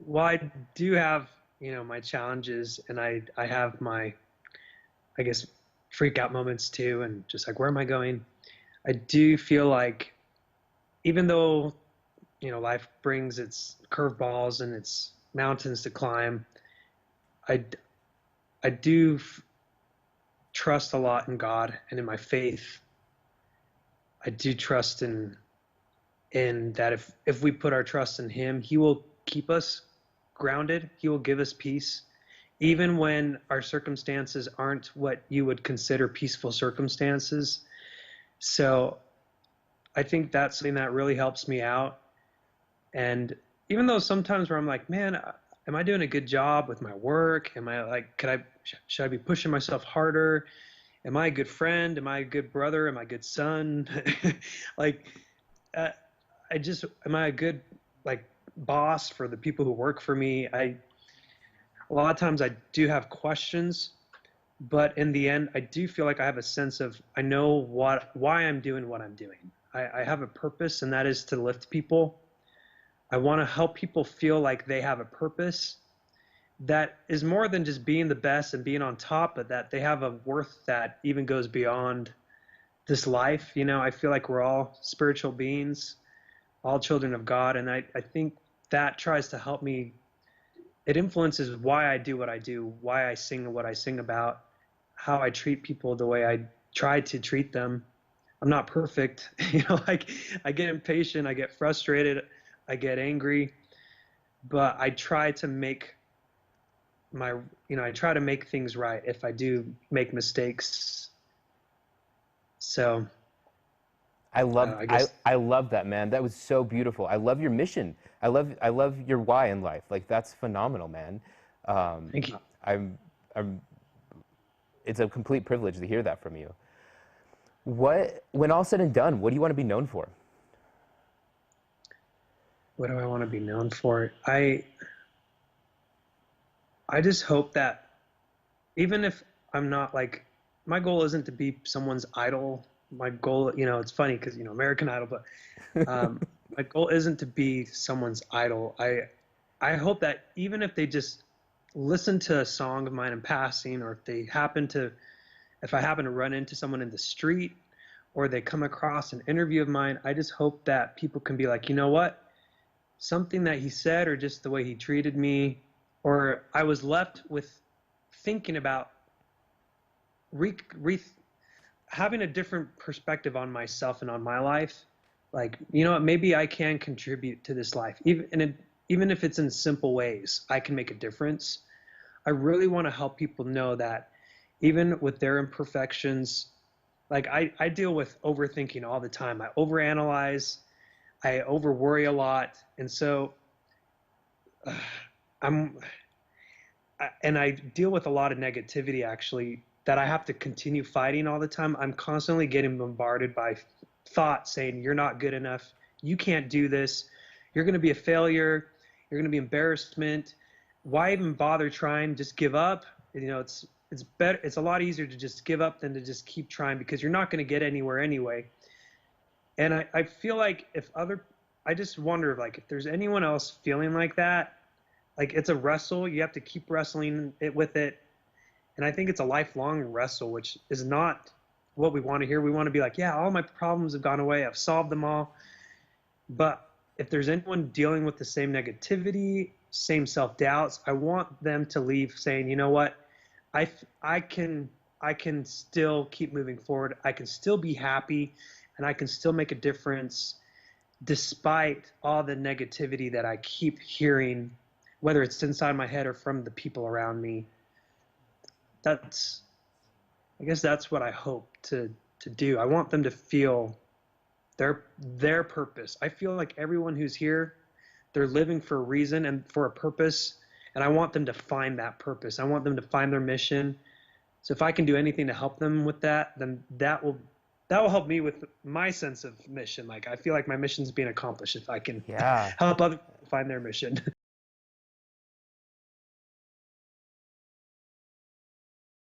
Well, I do have, my challenges, and I have my, I guess, freak out moments too, and just like, where am I going? I do feel like even though, life brings its curveballs and its mountains to climb, I, I do trust a lot in God and in my faith. I do trust in that if we put our trust in Him, He will keep us grounded. He will give us peace, even when our circumstances aren't what you would consider peaceful circumstances. So I think that's something that really helps me out. And even though sometimes where I'm like, man, am I doing a good job with my work? Am I like, should I be pushing myself harder? Am I a good friend? Am I a good brother? Am I a good son? like, uh, am I a good like boss for the people who work for me? A lot of times I do have questions, but in the end, I do feel like I have a sense of I know why I'm doing what I'm doing. I have a purpose, and that is to lift people. I want to help people feel like they have a purpose that is more than just being the best and being on top, but that they have a worth that even goes beyond this life. I feel like we're all spiritual beings, all children of God, and I think that tries to help me. It influences why I do what I do, why I sing what I sing about, how I treat people the way I try to treat them. I'm not perfect. Like I get impatient, I get frustrated, I get angry, but I try to make my, I try to make things right if I do make mistakes. So, I love I guess, I love that, man. That was so beautiful. I love your mission. I love your why in life. Like that's phenomenal, man. Um, thank you. I'm I'm it's a complete privilege to hear that from you. What when all said and done, what do you want to be known for? What do I want to be known for? I just hope that even if I'm not like, my goal isn't to be someone's idol. My goal, it's funny because, American Idol, but my goal isn't to be someone's idol. I hope that even if they just listen to a song of mine in passing, or if I happen to run into someone in the street, or they come across an interview of mine, I just hope that people can be like, you know what? Something that he said, or just the way he treated me, or I was left with thinking about re, re, having a different perspective on myself and on my life. Like, maybe I can contribute to this life, even if it's in simple ways. I can make a difference. I really want to help people know that even with their imperfections, like I deal with overthinking all the time. I overanalyze, I over worry a lot, and so uh, I'm and I deal with a lot of negativity actually that I have to continue fighting all the time. I'm constantly getting bombarded by thoughts saying you're not good enough, you can't do this, you're going to be a failure, you're going to be embarrassment. Why even bother trying? Just give up. It's better. It's a lot easier to just give up than to just keep trying because you're not going to get anywhere anyway. And I feel like I just wonder like if there's anyone else feeling like that, like it's a wrestle. You have to keep wrestling it with it. And I think it's a lifelong wrestle, which is not what we want to hear. We want to be like, yeah, all my problems have gone away. I've solved them all. But if there's anyone dealing with the same negativity, same self doubts, I want them to leave saying, you know what, I I can I can still keep moving forward. I can still be happy, and I can still make a difference despite all the negativity that I keep hearing, whether it's inside my head or from the people around me. That's I guess that's what I hope to do. I want them to feel their purpose. I feel like everyone who's here, they're living for a reason and for a purpose, and I want them to find that purpose. I want them to find their mission. So if I can do anything to help them with that, then that will help me with my sense of mission. Like I feel like my mission's being accomplished if I can Yeah. help other people find their mission.